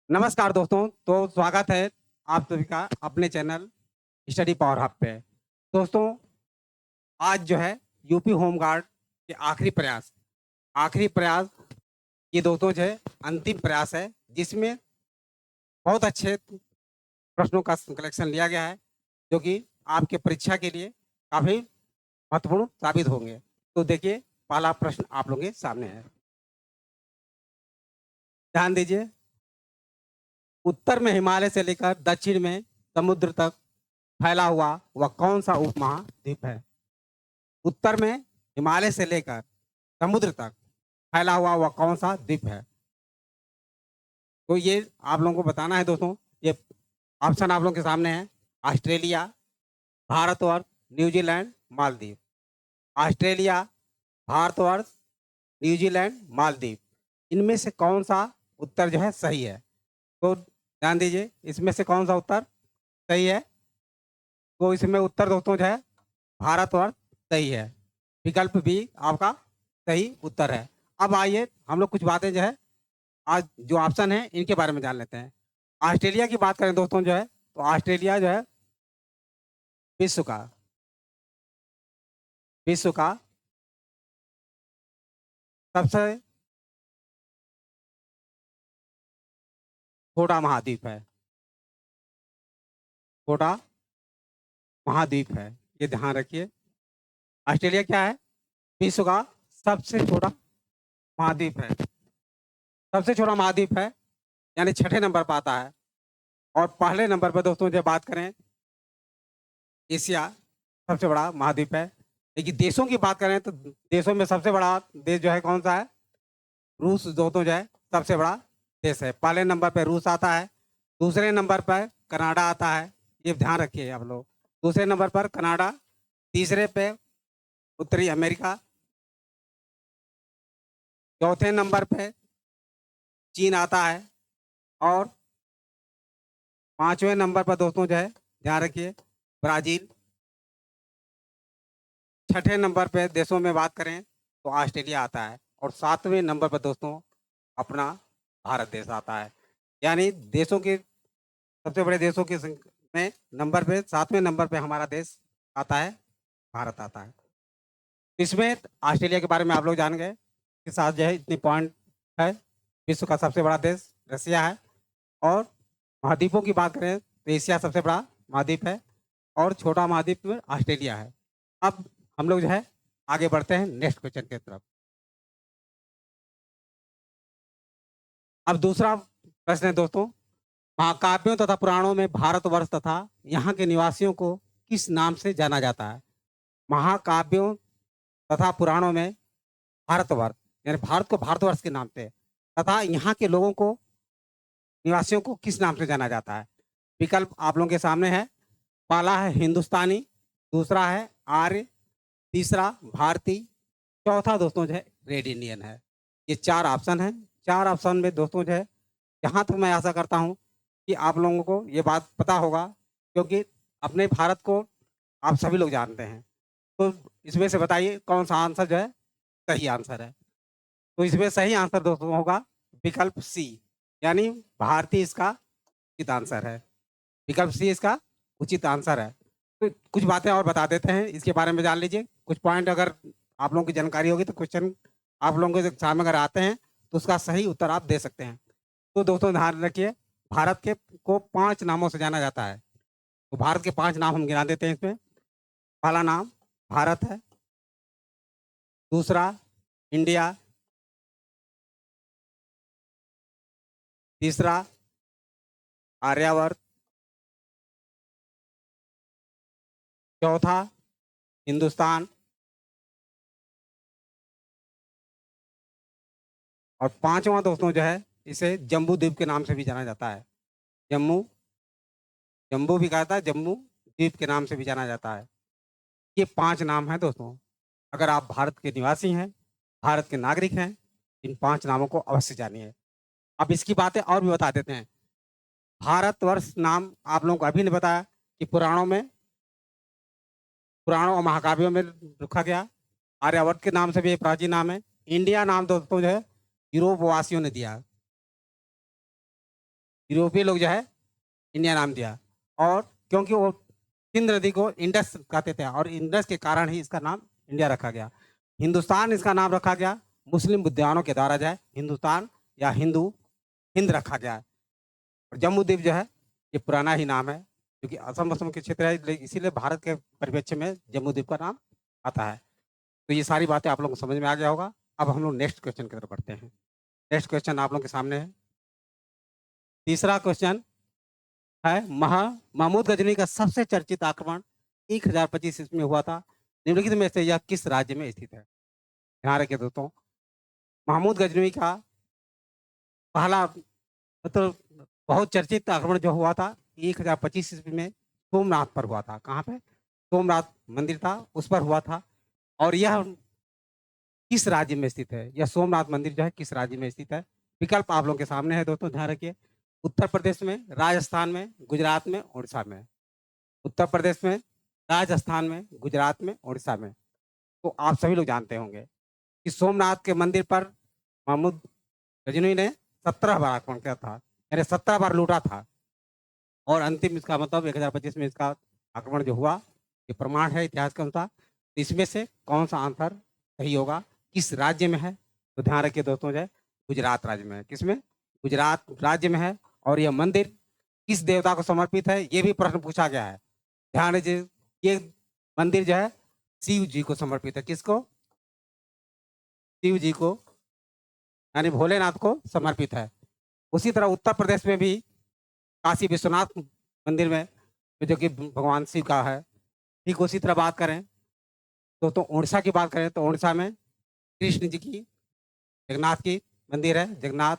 नमस्कार दोस्तों, तो स्वागत है आप सभी का अपने चैनल स्टडी पावर हब पे। दोस्तों, आज जो है यूपी होमगार्ड के आखिरी प्रयास ये दोस्तों जो है अंतिम प्रयास है, जिसमें बहुत अच्छे प्रश्नों का कलेक्शन लिया गया है, जो कि आपके परीक्षा के लिए काफ़ी महत्वपूर्ण साबित होंगे। तो देखिए, पहला प्रश्न आप लोगों के सामने है। ध्यान दीजिए, उत्तर में हिमालय से लेकर दक्षिण में समुद्र तक फैला हुआ वह कौन-सा उपमहाद्वीप है? उत्तर में हिमालय से लेकर समुद्र तक फैला हुआ वह कौन-सा द्वीप है? तो ये आप लोगों को बताना है दोस्तों। ये ऑप्शन आप लोगों के सामने है। Australia, Bharatvarsh, New Zealand, Maldives. Australia, Bharatvarsh, New Zealand, Maldives. इनमें से कौन-सा उत्तर जो है सही है? तो ध्यान दीजिए, इसमें से कौन-सा उत्तर सही है? तो इसमें उत्तर दोस्तों जो है भारतवर्ष सही है। विकल्प बी आपका सही उत्तर है। अब आइए हम लोग कुछ बातें जो है आज जो ऑप्शन है इनके बारे में जान लेते हैं। ऑस्ट्रेलिया की बात करें दोस्तों जो है, तो ऑस्ट्रेलिया जो है विश्व का विश्व का सबसे छोटा महाद्वीप है। छोटा महाद्वीप है, ये ध्यान रखिए। ऑस्ट्रेलिया क्या है? विश्व का सबसे छोटा महाद्वीप है। सबसे छोटा महाद्वीप है, यानी छठे नंबर पर आता है। और पहले नंबर पर दोस्तों जब बात करें, एशिया सबसे बड़ा महाद्वीप है। लेकिन देशों की बात करें तो देशों में सबसे बड़ा देश जो है कौन सा है? रूस दोस्तों जो है सबसे बड़ा देश है। पहले नंबर पे रूस आता है, दूसरे नंबर पर कनाडा आता है, ये ध्यान रखिए आप लोग। दूसरे नंबर पर कनाडा, तीसरे पे उत्तरी अमेरिका, चौथे नंबर पे चीन आता है, और पांचवें नंबर पर दोस्तों जो है ध्यान रखिए ब्राजील। छठे नंबर पे देशों में बात करें तो ऑस्ट्रेलिया आता है, और सातवें नंबर पर दोस्तों अपना भारत देश आता है। यानी देशों के सबसे बड़े देशों के में नंबर पे सातवें नंबर पे हमारा देश आता है, भारत आता है। इसमें ऑस्ट्रेलिया के बारे में आप लोग जान गए के साथ जो है इतनी पॉइंट है। विश्व का सबसे बड़ा देश रसिया है। और महाद्वीपों की बात करें तो एशिया सबसे बड़ा महाद्वीप है, और छोटा महाद्वीप में ऑस्ट्रेलिया है। अब हम लोग जो है आगे बढ़ते हैं नेक्स्ट क्वेश्चन की तरफ। अब दूसरा प्रश्न है दोस्तों, महाकाव्यों तथा पुराणों में भारतवर्ष तथा यहाँ के निवासियों को किस नाम से जाना जाता है? महाकाव्यों तथा पुराणों में भारतवर्ष, यानी भारत को भारतवर्ष के नाम से, तथा यहाँ के लोगों को निवासियों को किस नाम से जाना जाता है? विकल्प आप लोगों के सामने है। पहला है हिंदुस्तानी, दूसरा है आर्य, तीसरा भारतीय, चौथा दोस्तों जो है रेड इंडियन है। ये चार ऑप्शन है। चार ऑप्शन में दोस्तों जो है, जहाँ तक मैं आशा करता हूँ कि आप लोगों को ये बात पता होगा, क्योंकि अपने भारत को आप सभी लोग जानते हैं। तो इसमें से बताइए कौन सा आंसर जो है सही आंसर है? तो इसमें सही आंसर दोस्तों होगा विकल्प सी, यानी भारतीय इसका उचित आंसर है। विकल्प सी इसका उचित आंसर है। तो कुछ बातें और बता देते हैं, इसके बारे में जान लीजिए। कुछ पॉइंट अगर आप लोगों की जानकारी होगी तो क्वेश्चन आप लोगों के एग्जाम में अगर आते हैं तो उसका सही उत्तर आप दे सकते हैं। तो दोस्तों ध्यान रखिए, भारत के को 5 नामों से जाना जाता है। तो भारत के 5 नाम हम गिना देते हैं इसमें। पहला नाम भारत है, दूसरा इंडिया, तीसरा आर्यावर्त, चौथा हिंदुस्तान, और पांचवा दोस्तों जो है इसे जम्बू द्वीप के नाम से भी जाना जाता है। जम्मू जम्बू भी कहा था, जम्मू द्वीप के नाम से भी जाना जाता है। ये 5 नाम हैं दोस्तों। अगर आप भारत के निवासी हैं, भारत के नागरिक हैं, इन 5 नामों को अवश्य जानिए। अब इसकी बातें और भी बता देते हैं। भारतवर्ष नाम आप लोगों को अभी ने बताया कि पुराणों और महाकाव्यों में रखा गया। आर्यावर्त के नाम से भी एक प्राचीन नाम है। इंडिया नाम दोस्तों जो है यूरोप वासियों ने दिया। यूरोपीय लोग जो है इंडिया नाम दिया, और क्योंकि वो सिंध नदी को इंडस कहते थे और इंडस के कारण ही इसका नाम इंडिया रखा गया। हिंदुस्तान इसका नाम रखा गया मुस्लिम बुद्धिमानों के द्वारा जो है हिंदुस्तान या हिंद रखा गया है। और जम्मू द्वीप जो है ये पुराना ही नाम है, क्योंकि असम के क्षेत्र है, इसीलिए भारत के परिप्रेक्ष्य में जम्मू द्वीप का नाम आता है। तो ये सारी बातें आप लोगों को समझ में आ गया होगा। अब हम लोग नेक्स्ट क्वेश्चन की तरफ बढ़ते हैं। नेक्स्ट क्वेश्चन आप लोगों के सामने है। तीसरा क्वेश्चन है, महमूद गजनी का सबसे चर्चित आक्रमण 1025 ईस्वी में हुआ था। निम्नलिखित में से यह किस राज्य में स्थित है? ध्यान रखिए दोस्तों, महमूद गजनवी का पहला मतलब बहुत चर्चित आक्रमण जो हुआ था 1025 ईस्वी में सोमनाथ पर हुआ था। कहाँ पे? सोमनाथ मंदिर था, उस पर हुआ था। और यह किस राज्य में स्थित है? यह सोमनाथ मंदिर जो है किस राज्य में स्थित है? विकल्प आप लोगों के सामने है दोस्तों, ध्यान रखिए। उत्तर प्रदेश में, राजस्थान में, गुजरात में, उड़ीसा में। उत्तर प्रदेश में, राजस्थान में, गुजरात में, उड़ीसा में। तो आप सभी लोग जानते होंगे कि सोमनाथ के मंदिर पर महमूद गजनवी ने 17 बार आक्रमण किया था, यानी 17 बार लूटा था। और अंतिम इसका मतलब 1025 में इसका आक्रमण जो हुआ, ये प्रमाण है इतिहास के अनुसार। तो इसमें से कौन सा आंसर सही होगा, किस राज्य में है? तो ध्यान रखिए दोस्तों, जो है गुजरात राज्य में है। किसमें? गुजरात राज्य में है। और यह मंदिर किस देवता को समर्पित है, ये भी प्रश्न पूछा गया है। ध्यान दीजिए, ये मंदिर जो है शिव जी को समर्पित है। किसको? शिव जी को, यानी भोलेनाथ को समर्पित है। उसी तरह उत्तर प्रदेश में भी काशी विश्वनाथ मंदिर में, जो कि भगवान शिव का है। ठीक उसी तरह बात करें तो उड़ीसा की बात करें तो उड़ीसा में कृष्ण जी की, जगन्नाथ की मंदिर है। जगन्नाथ,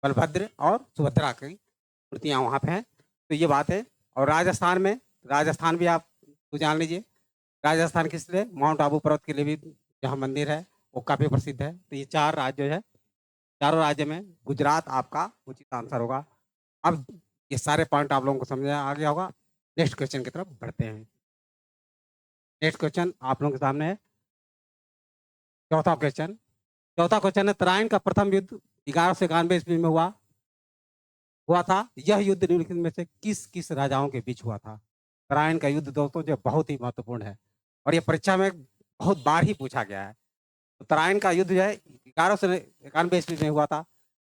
बलभद्र और सुभद्रा की मूर्तियाँ वहाँ पे हैं। तो ये बात है। और राजस्थान भी आप तो जान लीजिए, राजस्थान किस लिए? माउंट आबू पर्वत के लिए भी जहाँ मंदिर है वो काफ़ी प्रसिद्ध है। तो ये 4 राज्य जो है, चारों राज्य में गुजरात आपका उचित आंसर होगा। अब ये सारे पॉइंट आप लोगों को समझ आ गया होगा। नेक्स्ट क्वेश्चन की तरफ बढ़ते हैं। नेक्स्ट क्वेश्चन आप लोगों के सामने है, चौथा क्वेश्चन। चौथा क्वेश्चन है, तराइन का प्रथम युद्ध 1191 ईस्वी में हुआ था। यह युद्ध निम्नलिखित में से किस किस राजाओं के बीच हुआ था? तराइन का युद्ध दोस्तों जो बहुत ही महत्वपूर्ण है और ये परीक्षा में बहुत बार ही पूछा गया है। तो तराइन का युद्ध जो है 1191 ईस्वी में हुआ था।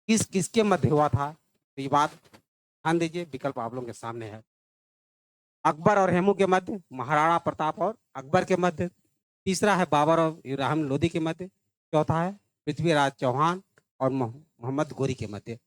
किस किसके मध्य हुआ था? तो ये बात ध्यान दीजिए, विकल्प आप लोगों के सामने है। अकबर और हेमू के मध्य, महाराणा प्रताप और अकबर के मध्य, तीसरा है बाबर और इब्राहिम लोदी के मध्य, चौथा है पृथ्वीराज चौहान और मोहम्मद गोरी के मध्य।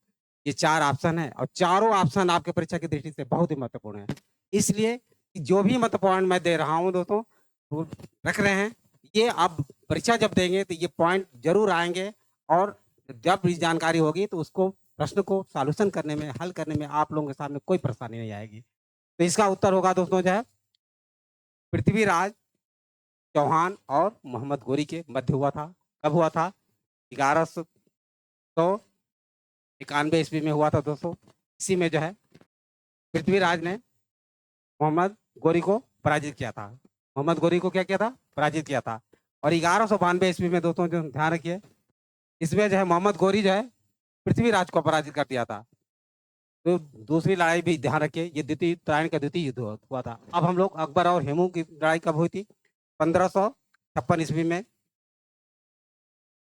ये 4 ऑप्शन है और चारों ऑप्शन आपके परीक्षा की दृष्टि से बहुत ही महत्वपूर्ण है। इसलिए कि जो भी मत पॉइंट मैं दे रहा हूँ दोस्तों, वो रख रहे हैं, ये आप परीक्षा जब देंगे तो ये पॉइंट जरूर आएंगे। और जब भी जानकारी होगी तो उसको, प्रश्न को सॉल्यूशन करने में, हल करने में आप लोगों के सामने कोई परेशानी नहीं आएगी। तो इसका उत्तर होगा दोस्तों जो है पृथ्वीराज चौहान और मोहम्मद गोरी के मध्य हुआ था। कब हुआ था? 1191 ईस्वी में हुआ था दोस्तों। इसी में जो है पृथ्वीराज ने मोहम्मद गोरी को पराजित किया था। मोहम्मद गोरी को क्या किया था? पराजित किया था। और 1192 ईस्वी में दोस्तों जो ध्यान रखिए, इसमें जो है मोहम्मद गोरी जो है पृथ्वीराज को पराजित कर दिया था। तो दूसरी लड़ाई भी ध्यान रखिए, ये तराइन का द्वितीय युद्ध हुआ था। अब हम लोग अकबर और हेमू की लड़ाई कब हुई थी? 1556 ईस्वी में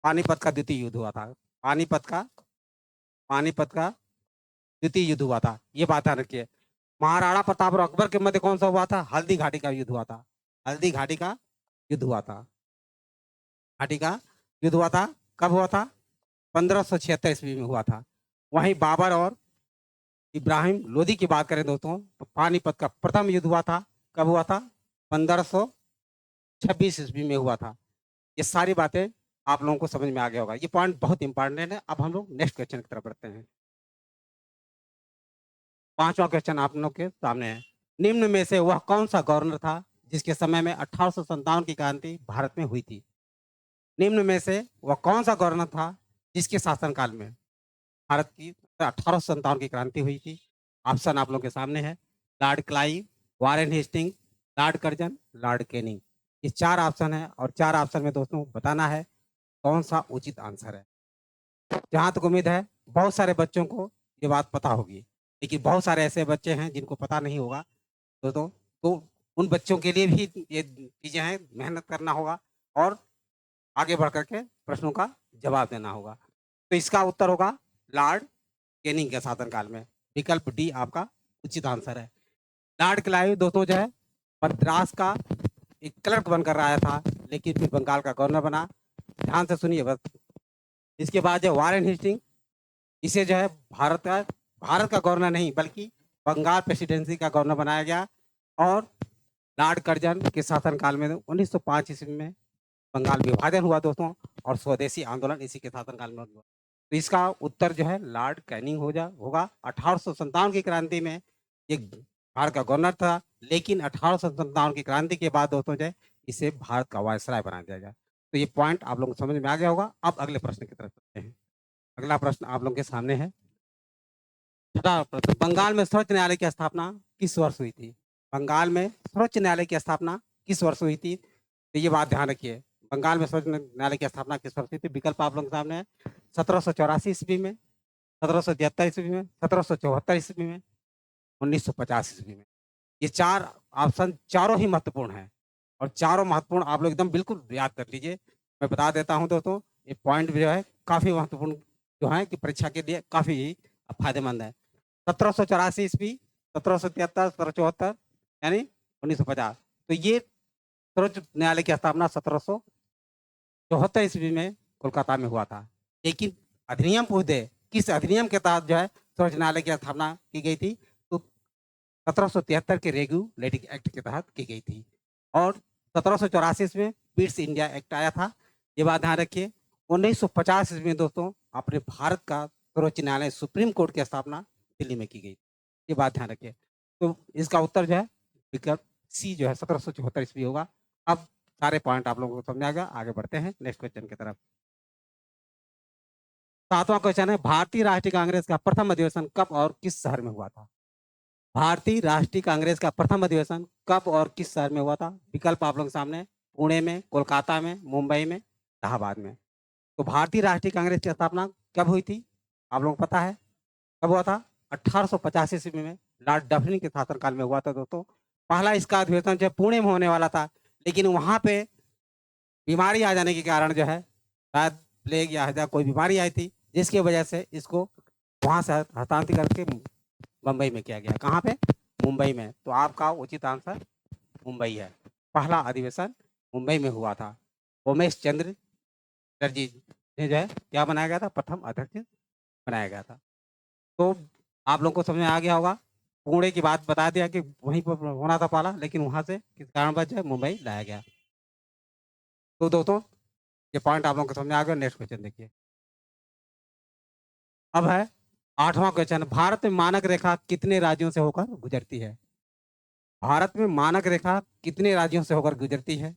पानीपत का द्वितीय युद्ध हुआ था। पानीपत का द्वितीय युद्ध हुआ था, ये बात ध्यान रखिए। महाराणा प्रताप और अकबर के मध्य कौन सा हुआ था? हल्दी घाटी का युद्ध हुआ था। हल्दी घाटी का युद्ध हुआ था। घाटी का युद्ध हुआ था। कब हुआ था? 1576 ईस्वी में हुआ था। वहीं बाबर और इब्राहिम लोदी की बात करें दोस्तों तो पानीपत का प्रथम युद्ध हुआ था। कब हुआ था? 1526 ईस्वी में हुआ था। ये सारी बातें आप लोगों को समझ में आ गया होगा। ये पॉइंट बहुत इंपॉर्टेंट है। अब हम लोग नेक्स्ट क्वेश्चन की तरफ बढ़ते हैं। 5वां क्वेश्चन आप लोग के सामने है, निम्न में से वह कौन सा गवर्नर था जिसके समय में 1857 की क्रांति भारत में हुई थी? निम्न में से वह कौन सा गवर्नर था जिसके शासनकाल में भारत की 1857 की क्रांति हुई थी? ऑप्शन आप लोग के सामने है, lord Clive, Warren Hasting, lord Curzon, lord Canning. ये 4 ऑप्शन है और 4 ऑप्शन में दोस्तों बताना है कौन सा उचित आंसर है। जहां तक उम्मीद है बहुत सारे बच्चों को ये बात पता होगी, लेकिन बहुत सारे ऐसे बच्चे हैं जिनको पता नहीं होगा। तो उन बच्चों के लिए भी ये चीज़ें हैं, मेहनत करना होगा और आगे बढ़ कर के प्रश्नों का जवाब देना होगा। तो इसका उत्तर होगा लॉर्ड कैनिंग के शासनकाल में। विकल्प डी आपका उचित आंसर है। लॉर्ड क्लाइव दोस्तों जो है मद्रास का एक क्लर्क बनकर आया था, लेकिन फिर बंगाल का गवर्नर बना। ध्यान से सुनिए बस। इसके बाद जो वारेन हेस्टिंग, इसे जो है भारत का गवर्नर नहीं बल्कि बंगाल प्रेसिडेंसी का गवर्नर बनाया गया। और लॉर्ड कर्जन के शासनकाल में 1905 ईस्वी में बंगाल विभाजन हुआ दोस्तों, और स्वदेशी आंदोलन इसी के शासनकाल में हुआ। तो इसका उत्तर जो है लॉर्ड कैनिंग होगा। 1857 की क्रांति में एक भारत का गवर्नर था, लेकिन 1857 की क्रांति के बाद दोस्तों जो है इसे भारत का वायसराय बना दिया गया। तो ये पॉइंट आप लोगों को समझ में आ गया होगा। अब अगले प्रश्न की तरफ चलते हैं। अगला प्रश्न आप लोगों के सामने है। छठा प्रश्न, बंगाल में सर्वोच्च न्यायालय की स्थापना किस वर्ष हुई थी? बंगाल में सर्वोच्च न्यायालय की स्थापना किस वर्ष हुई थी? तो ये बात ध्यान रखिए, बंगाल में सर्वोच्च न्यायालय की स्थापना किस वर्ष हुई थी? विकल्प आप लोगों के सामने है। 1784 ईस्वी में, 1773 ईस्वी में, 1774 ईस्वी में, 1950 ईस्वी में। ये चार ऑप्शन चारों ही महत्वपूर्ण हैं, और चारों महत्वपूर्ण आप लोग एकदम बिल्कुल याद कर लीजिए। मैं बता देता हूं दोस्तों, ये पॉइंट जो है काफी महत्वपूर्ण जो है कि परीक्षा के लिए काफी फायदेमंद है। 1784 ईस्वी, 1773, 1774 यानी 1950। तो ये सर्वोच्च न्यायालय की स्थापना 1774 ईस्वी में कोलकाता में हुआ था। लेकिन अधिनियम पूछते किस अधिनियम के तहत जो है सर्वोच्च न्यायालय की स्थापना की गई थी? तो 1773 के रेगुलेटिंग एक्ट के तहत की गई थी। और 1784 में पिट्स इंडिया एक्ट आया था। ये बात ध्यान रखिए। 1950 में दोस्तों अपने भारत का सर्वोच्च न्यायालय सुप्रीम कोर्ट की स्थापना दिल्ली में की गई। ये बात ध्यान रखिए। तो इसका उत्तर जो है विकल्प सी जो है 1774 ईस्वी होगा। अब सारे पॉइंट आप लोगों को समझ आ गया। आगे बढ़ते हैं नेक्स्ट क्वेश्चन की तरफ। 7वां क्वेश्चन है, भारतीय राष्ट्रीय कांग्रेस का प्रथम अधिवेशन कब और किस शहर में हुआ था? भारतीय राष्ट्रीय कांग्रेस का प्रथम अधिवेशन कब और किस शहर में हुआ था? विकल्प आप लोगों के सामने, पुणे में, कोलकाता में, मुंबई में, इलाहाबाद में। तो भारतीय राष्ट्रीय कांग्रेस की स्थापना कब हुई थी? आप लोगों को पता है कब हुआ था? 1885 ईस्वी में लॉर्ड डफरिन के शासनकाल में हुआ था दोस्तों। पहला इसका अधिवेशन जो पुणे में होने वाला था, लेकिन वहां पे बीमारी आ जाने के कारण जो है शायद प्लेग या हैजा कोई बीमारी आई थी, जिसकी वजह से इसको वहां से हस्तांतरित करके मुंबई में किया गया। कहाँ पे? मुंबई में। तो आपका उचित आंसर मुंबई है। पहला अधिवेशन मुंबई में हुआ था। उमेश चंद्र चटर्जी ने जो है क्या बनाया गया था? प्रथम अध्यक्ष बनाया गया था। तो आप लोगों को समझ में आ गया होगा। पुणे की बात बता दिया कि वहीं पर होना था पहला, लेकिन वहां से किस कारणवश जो है मुंबई लाया गया। तो दोस्तों ये पॉइंट आप लोगों को समझ में आ गया। नेक्स्ट क्वेश्चन देखिए। अब है 8वां क्वेश्चन, भारत में मानक रेखा कितने राज्यों से होकर गुजरती है? भारत में मानक रेखा कितने राज्यों से होकर गुजरती है?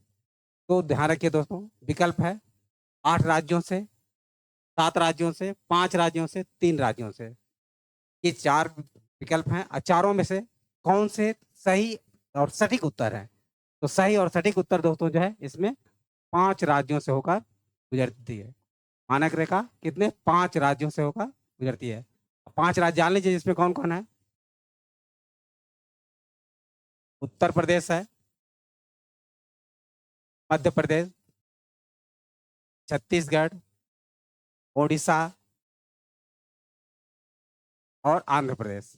तो ध्यान रखिए दोस्तों, विकल्प है 8 राज्यों से, 7 राज्यों से, 5 राज्यों से, 3 राज्यों से। ये 4 विकल्प हैं। चारों में से कौन से सही और सटीक उत्तर है? तो सही और सटीक उत्तर दोस्तों जो है इसमें 5 राज्यों से होकर गुजरती है। मानक रेखा कितने? 5 राज्यों से होकर गुजरती है। 5 राज्य जान लीजिए, इसमें कौन कौन है? उत्तर प्रदेश है, मध्य प्रदेश, छत्तीसगढ़, ओडिशा और आंध्र प्रदेश।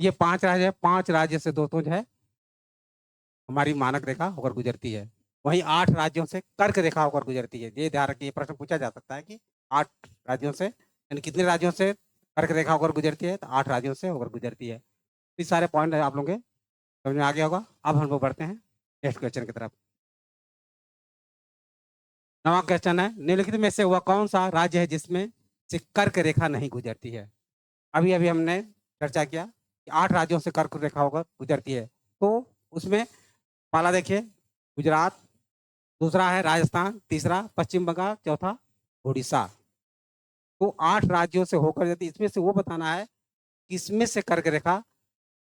ये 5 राज्य है। 5 राज्य से दोस्तों जो है हमारी मानक रेखा होकर गुजरती है। वहीं 8 राज्यों से कर्क रेखा होकर गुजरती है। ये ध्यान रखिए, ये प्रश्न पूछा जा सकता है कि 8 राज्यों से यानी कितने राज्यों से कर्क रेखा होकर गुजरती है? तो 8 राज्यों से होकर गुजरती है। ये सारे पॉइंट आप लोगों के समझ में आ गया होगा। अब हम लोग बढ़ते हैं नेक्स्ट क्वेश्चन की तरफ। 9वां क्वेश्चन है, निम्नलिखित में से वह कौन सा राज्य है जिसमें से कर्क रेखा नहीं गुजरती है? अभी अभी हमने चर्चा किया कि 8 राज्यों से कर्क रेखा होकर गुजरती है। तो उसमें पहला देखिए गुजरात, दूसरा है राजस्थान, तीसरा पश्चिम बंगाल, चौथा उड़ीसा। तो 8 राज्यों से होकर जाती, इसमें से वो बताना है किसमें से कर्क रेखा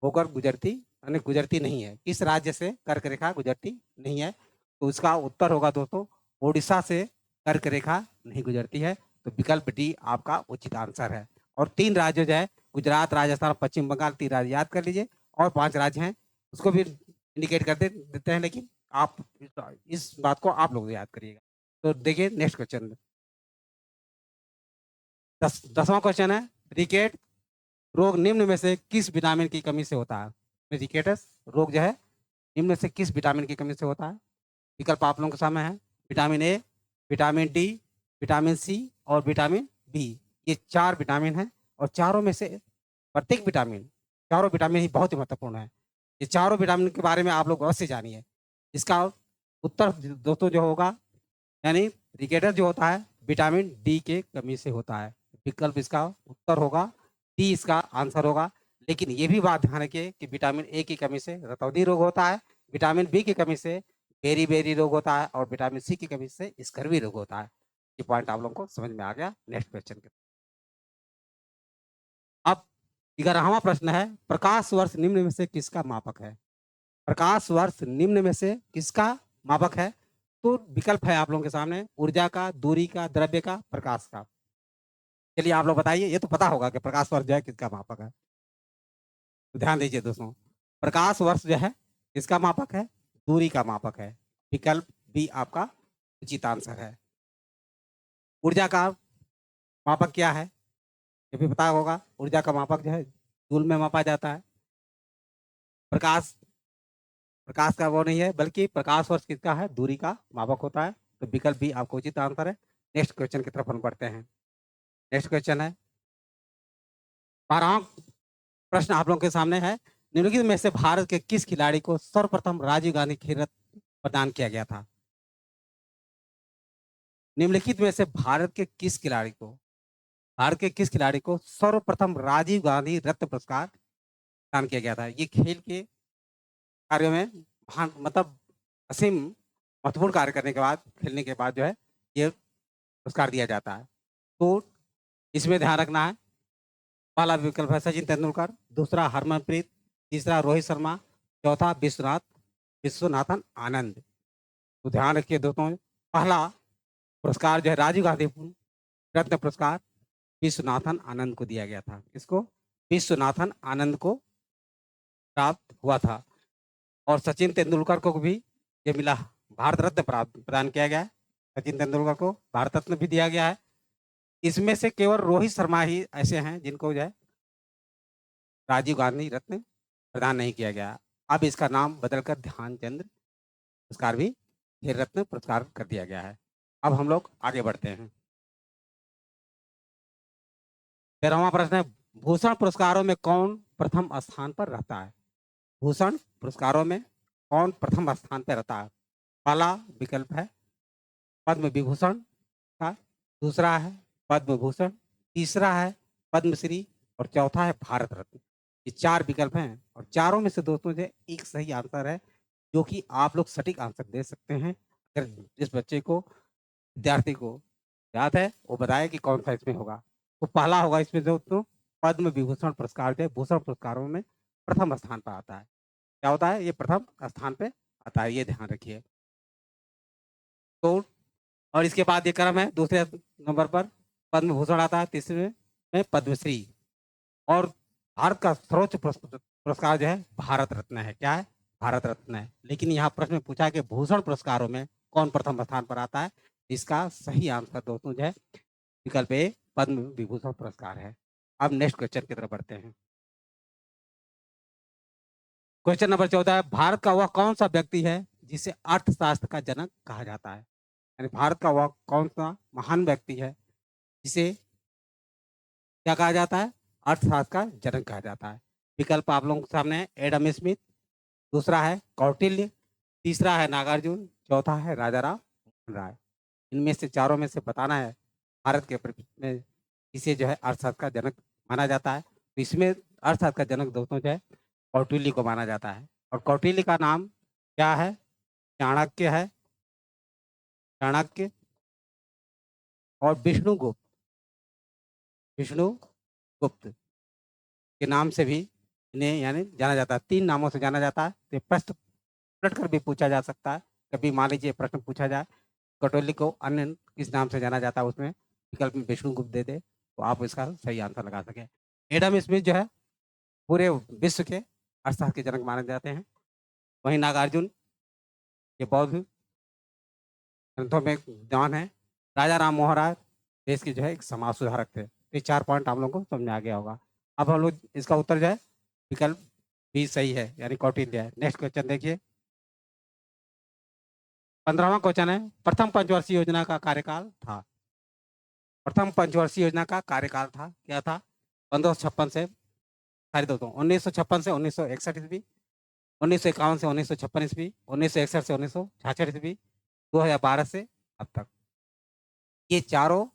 होकर गुजरती यानी गुजरती नहीं है। किस राज्य से कर्क रेखा गुजरती नहीं है? तो इसका उत्तर होगा दोस्तों उड़ीसा से कर्क रेखा नहीं गुजरती है। तो विकल्प डी आपका उचित आंसर है। और 3 राज्य जो है गुजरात, राजस्थान, पश्चिम बंगाल, 3 राज्य याद कर लीजिए और 5 राज्य हैं उसको भी इंडिकेट कर देते हैं, लेकिन आप इस बात को आप लोग याद करिएगा। तो देखिए नेक्स्ट क्वेश्चन 10वां क्वेश्चन है, रिकेट रोग निम्न में से किस विटामिन की कमी से होता है? रिकेटस रोग जो है निम्न में से किस विटामिन की कमी से होता है? विकल्प आप लोगों के सामने है, vitamin A, vitamin D, vitamin C और विटामिन बी। ये 4 विटामिन हैं और चारों में से प्रत्येक विटामिन, चारों विटामिन ही बहुत ही महत्वपूर्ण है। ये चारों विटामिन के बारे में आप लोग अवश्य जानिए। इसका उत्तर दोस्तों जो होगा, यानी रिकेटस जो होता है विटामिन डी के कमी से होता है। विकल्प इसका उत्तर होगा, डी इसका आंसर होगा। लेकिन ये भी बात ध्यान रखिए कि विटामिन ए की कमी से रतौंधी रोग होता है, विटामिन बी की कमी से बेरी-बेरी रोग होता है और विटामिन सी की कमी से स्कर्वी रोग होता है। ये पॉइंट आप लोगों को समझ में आ गया। नेक्स्ट क्वेश्चन की अब 11वां प्रश्न है, प्रकाश वर्ष निम्न में से किसका मापक है? प्रकाश वर्ष निम्न में से किसका मापक है? तो विकल्प है आप लोगों के सामने, ऊर्जा का, दूरी का, द्रव्य का, प्रकाश का। चलिए आप लोग बताइए, ये तो पता होगा कि प्रकाश वर्ष जो है किसका मापक है। तो ध्यान दीजिए दोस्तों, प्रकाश वर्ष जो है किसका मापक है? दूरी का मापक है। विकल्प बी आपका उचित आंसर है। ऊर्जा का मापक क्या है? ये भी पता होगा, ऊर्जा का मापक जो है जूल में मापा जाता है। प्रकाश प्रकाश का वो नहीं है, बल्कि प्रकाश वर्ष किसका है? दूरी का मापक होता है। तो विकल्प बी आपको उचित आंसर है। नेक्स्ट क्वेश्चन की तरफ हम बढ़ते हैं। नेक्स्ट क्वेश्चन है, 12वां प्रश्न आप लोगों के सामने है, निम्नलिखित में से भारत के किस खिलाड़ी को सर्वप्रथम राजीव गांधी खेल रत्न प्रदान किया गया था? निम्नलिखित में से भारत के किस खिलाड़ी को सर्वप्रथम राजीव गांधी रत्न पुरस्कार प्रदान किया गया था? ये खेल के कार्यों में मतलब असीम महत्वपूर्ण कार्य करने के बाद, खेलने के बाद जो है ये पुरस्कार दिया जाता है। तो इसमें ध्यान रखना है, पहला विकल्प है सचिन तेंदुलकर, दूसरा हरमनप्रीत, तीसरा रोहित शर्मा, चौथा विश्वनाथन आनंद। तो ध्यान रखिए दोस्तों, पहला पुरस्कार जो है राजीव गांधी रत्न पुरस्कार विश्वनाथन आनंद को दिया गया था। इसको विश्वनाथन आनंद को प्राप्त हुआ था। और सचिन तेंदुलकर को भी ये मिला, भारत रत्न प्रदान किया गया है। सचिन तेंदुलकर को भारत रत्न भी दिया गया है। इसमें से केवल रोहित शर्मा ही ऐसे हैं जिनको जो है राजीव गांधी रत्न प्रदान नहीं किया गया। अब इसका नाम बदलकर ध्यानचंद पुरस्कार भी खेल रत्न पुरस्कार कर दिया गया है। अब हम लोग आगे बढ़ते हैं। 13वां प्रश्न है, भूषण पुरस्कारों में कौन प्रथम स्थान पर रहता है? भूषण पुरस्कारों में कौन प्रथम स्थान पर रहता है? पहला विकल्प है पद्म विभूषण का, दूसरा है पद्म भूषण, तीसरा है पद्मश्री और चौथा है भारत रत्न। ये 4 विकल्प हैं और चारों में से दोस्तों जो एक सही आंसर है, जो कि आप लोग सटीक आंसर दे सकते हैं। अगर जिस बच्चे को, विद्यार्थी को याद है वो बताए कि कौन सा इसमें होगा। तो पहला होगा इसमें दोस्तों पद्म विभूषण पुरस्कार जो है भूषण पुरस्कारों में प्रथम स्थान पर आता है। क्या होता है? ये प्रथम स्थान पे आता है, ये ध्यान रखिए। तो और इसके बाद ये क्रम है, दूसरे नंबर पर पद्म भूषण आता है, तीसरे में पद्मश्री और भारत का सर्वोच्च पुरस्कार जो है भारत रत्न है। क्या है? भारत रत्न है। लेकिन यहाँ प्रश्न में पूछा कि भूषण पुरस्कारों में कौन प्रथम स्थान पर आता है? इसका सही आंसर दोस्तों जो है विकल्प ए पद्म विभूषण पुरस्कार है। अब नेक्स्ट क्वेश्चन की तरफ बढ़ते हैं। क्वेश्चन नंबर 14 है, भारत का वह कौन सा व्यक्ति है जिसे अर्थशास्त्र का जनक कहा जाता है? यानी भारत का वह कौन सा महान व्यक्ति है जिसे क्या कहा जाता है? अर्थशास्त्र का जनक कहा जाता है। विकल्प आप लोगों के सामने है, एडम स्मिथ, दूसरा है कौटिल्य, तीसरा है नागार्जुन, चौथा है राजा राम मोहन राय। इनमें से चारों में से बताना है भारत के में किसे जो है अर्थशास्त्र का जनक माना जाता है। तो इसमें अर्थशास्त्र का जनक दोस्तों जो है कौटिल्य को माना जाता है। और कौटिल्य का नाम क्या है? चाणक्य है, चाणक्य और विष्णुगुप्त के नाम से भी इन्हें यानी जाना जाता है। 3 नामों से जाना जाता है। तो प्रश्न पलट कर भी पूछा जा सकता है। कभी मान लीजिए प्रश्न पूछा जाए कौटिल्य को अन्य किस नाम से जाना जाता है, उसमें विकल्प में विष्णु गुप्त दे दे तो आप इसका सही आंसर लगा सकें। एडम स्मिथ जो है पूरे विश्व के अर्थशास्त्र के जनक माने जाते हैं। वहीं नागार्जुन ये बौद्ध ग्रंथों में विद्वान है। राजा राम मोहन राय देश के जो है एक समाज सुधारक थे। ये 4 पॉइंट आप लोगों को समझ में आ गया होगा। अब हम लोग इसका उत्तर जो है विकल्प बी सही है, यानी कौटिल्य है। नेक्स्ट क्वेश्चन देखिए। 15वां क्वेश्चन है, प्रथम पंचवर्षीय योजना का कार्यकाल था। प्रथम पंचवर्षीय योजना का कार्यकाल था, क्या था? 1556 से, सॉरी दोस्तों, 1956 से 1961 ईस्वी, 1951 से 1956 ईस्वी, 1961 से 1966 ईस्वी, 2012 से अब तक। ये चारों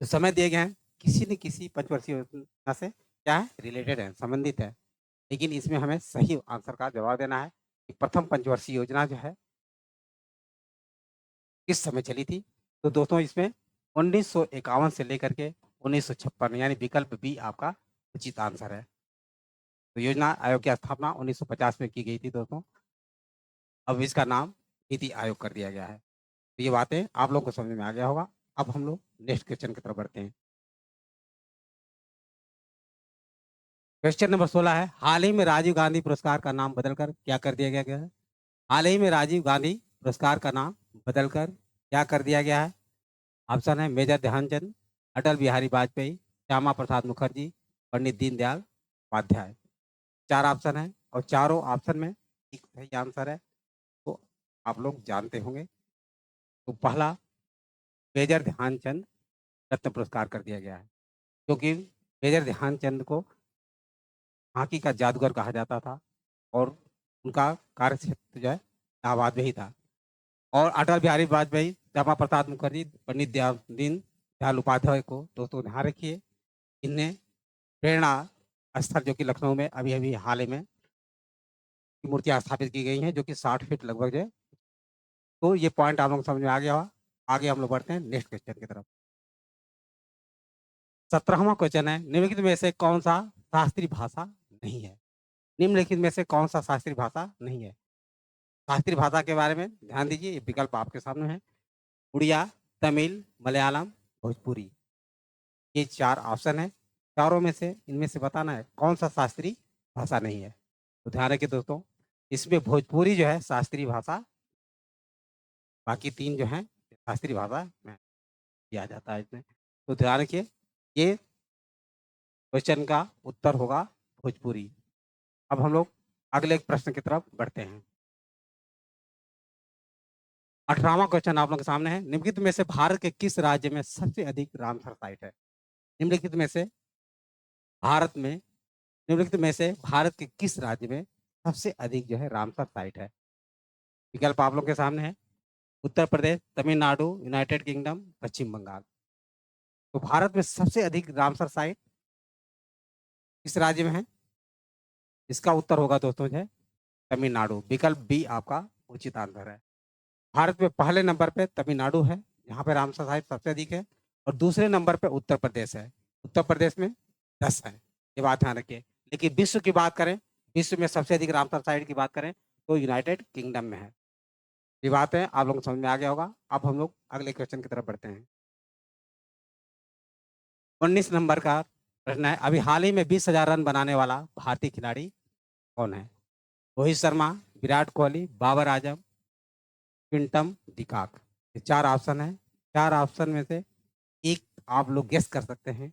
जो समय दिए गए हैं किसी न किसी पंचवर्षीय योजना से क्या है, रिलेटेड है, संबंधित है। लेकिन इसमें हमें सही आंसर का जवाब देना है कि प्रथम पंचवर्षीय योजना जो है किस समय चली थी। तो दोस्तों इसमें 1951 से लेकर के 1956, यानी विकल्प बी आपका उचित आंसर है। तो योजना आयोग की स्थापना 1950 में की गई थी दोस्तों। अब इसका नाम नीति आयोग कर दिया गया है। तो ये बातें आप लोग को समझ में आ गया होगा। अब हम लोग नेक्स्ट क्वेश्चन की तरफ बढ़ते हैं। क्वेश्चन नंबर 16 है, हाल ही में राजीव गांधी पुरस्कार का नाम बदलकर क्या कर दिया गया है? हाल ही में राजीव गांधी पुरस्कार का नाम बदलकर क्या कर दिया गया है? ऑप्शन है मेजर ध्यानचंद, अटल बिहारी वाजपेयी, श्यामा प्रसाद मुखर्जी, पंडित दीनदयाल उपाध्याय। 4 ऑप्शन है और चारों ऑप्शन में एक सही आंसर है। तो आप लोग जानते होंगे। तो पहला मेजर ध्यानचंद रत्न पुरस्कार कर दिया गया है, क्योंकि मेजर ध्यानचंद को हॉकी का जादूगर कहा जाता था और उनका कार्य क्षेत्र जो है इलाहाबाद में ही था। और अटल बिहारी वाजपेयी, श्यामा प्रसाद मुखर्जी, पंडित दीनदयाल उपाध्याय को दोस्तों ध्यान रखिए, इनने प्रेरणा स्थल जो कि लखनऊ में अभी अभी हाल ही में मूर्तियां स्थापित की गई हैं, जो कि 60 फीट लगभग है। तो ये पॉइंट आप लोग समझ में आ गया होगा। आगे हम लोग बढ़ते हैं नेक्स्ट क्वेश्चन की तरफ। 17वां क्वेश्चन है, निम्नलिखित में से कौन सा शास्त्रीय भाषा नहीं है? निम्नलिखित में से कौन सा शास्त्रीय भाषा नहीं है? शास्त्रीय भाषा के बारे में ध्यान दीजिए, ये विकल्प आपके सामने है। उड़िया, तमिल, मलयालम, भोजपुरी। ये 4 ऑप्शन है। चारों में से इनमें से बताना है कौन सा शास्त्रीय भाषा नहीं है। तो ध्यान रखिए दोस्तों, इसमें भोजपुरी जो है शास्त्रीय भाषा, बाकी 3 जो हैं शास्त्रीय भाषा में किया जाता है इसमें। तो ध्यान रखिए, ये क्वेश्चन का उत्तर होगा भोजपुरी। अब हम लोग अगले प्रश्न की तरफ बढ़ते हैं। 18वां क्वेश्चन आप लोग के सामने है, निम्नलिखित में से भारत के किस राज्य में सबसे अधिक रामसर साइट है? निम्नलिखित में से भारत में निम्नलिखित में से भारत के किस राज्य में सबसे अधिक जो है रामसर साइट है? विकल्प आप लोग के सामने है। उत्तर प्रदेश, तमिलनाडु, यूनाइटेड किंगडम, पश्चिम बंगाल। तो भारत में सबसे अधिक रामसर साइट किस राज्य में है? इसका उत्तर होगा दोस्तों जो है तमिलनाडु। विकल्प बी आपका उचित आंसर है। भारत में पहले नंबर पे तमिलनाडु है, यहाँ पे रामसर साइट सबसे अधिक है। और दूसरे नंबर पे उत्तर प्रदेश है। उत्तर प्रदेश में 10 है, ये बात ध्यान रखिए। लेकिन विश्व की बात करें, विश्व में सबसे अधिक रामसर साइट की बात करें तो यूनाइटेड किंगडम में है। ये बात है, आप लोगों को समझ में आ गया होगा। अब हम लोग अगले क्वेश्चन की तरफ बढ़ते हैं। 19 नंबर का प्रश्न है, अभी हाल ही में 20,000 रन बनाने वाला भारतीय खिलाड़ी कौन है? Rohit Sharma, Virat Kohli, Babar Azam, quantum de Kock. ये 4 ऑप्शन है। 4 ऑप्शन में से एक आप लोग गेस कर सकते हैं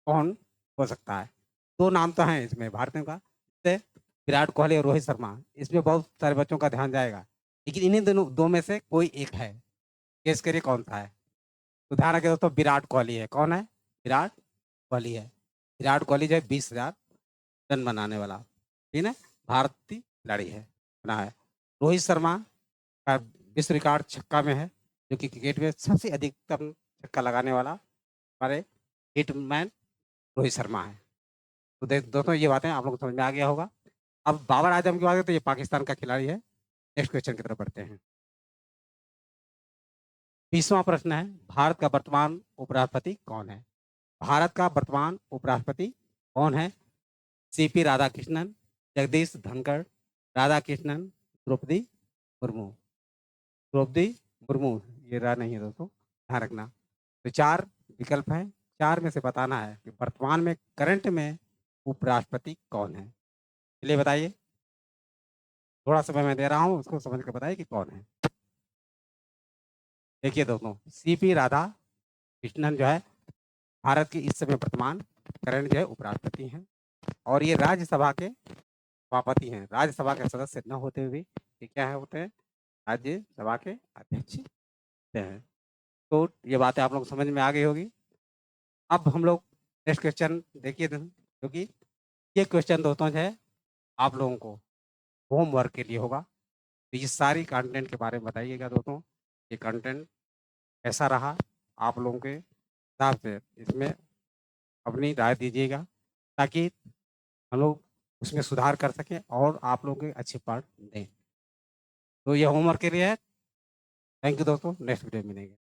कौन हो सकता है। 2 नाम तो हैं इसमें भारतीयों का, जैसे विराट कोहली और रोहित शर्मा। इसमें बहुत सारे बच्चों का ध्यान जाएगा, लेकिन इन्हीं दोनों 2 में से कोई एक है। गेस करिए कौन सा है। तो ध्यान रखिए दोस्तों, विराट कोहली है। कौन है? विराट कोहली है। विराट कोहली जो है 20,000 रन बनाने वाला, ठीक है, भारतीय खिलाड़ी है, बना है। रोहित शर्मा का विश्व रिकॉर्ड छक्का में है, जो कि क्रिकेट में सबसे अधिकतम छक्का लगाने वाला हमारे हिटमैन रोहित शर्मा है। तो दोस्तों ये बातें आप लोग को समझ में आ गया होगा। अब बाबर आजम की बात करें तो ये पाकिस्तान का खिलाड़ी है। नेक्स्ट क्वेश्चन की तरफ बढ़ते हैं। 20वां प्रश्न है, भारत का वर्तमान उपराष्ट्रपति कौन है? भारत का वर्तमान उपराष्ट्रपति कौन है? सीपी राधाकृष्णन, जगदीश धनखड़, राधाकृष्णन, द्रौपदी मुर्मू। द्रौपदी मुर्मू, ये रहा नहीं है दोस्तों, ध्यान रखना। तो 4 विकल्प हैं, 4 में से बताना है कि वर्तमान में करंट में उपराष्ट्रपति कौन है? चलिए बताइए। थोड़ा समय मैं दे रहा हूँ, उसको समझ के बताइए कि कौन है? देखिए दोस्तों, सीपी राधाकृष्णन जो है भारत की इस समय वर्तमान करंट जो है उपराष्ट्रपति हैं और ये राज्यसभा के सभापति हैं। राज्यसभा के सदस्य न होते हुए भी ये क्या है होते हैं? राज्यसभा के अध्यक्ष होते हैं। तो ये बातें आप लोग समझ में आ गई होगी। अब हम लोग नेक्स्ट क्वेश्चन देखिए क्योंकि ये क्वेश्चन दोस्तों जो है आप लोगों को होमवर्क के लिए होगा। तो ये सारी कंटेंट के बारे में बताइएगा दोस्तों। ये कंटेंट कैसा रहा आप लोगों के हिसाब से इसमें अपनी राय दीजिएगा ताकि हम लोग उसमें सुधार कर सकें और आप लोगों के अच्छे पार्ट दें। तो ये होमवर्क के लिए है। थैंक यू दोस्तों, नेक्स्ट वीडियो में मिलेंगे।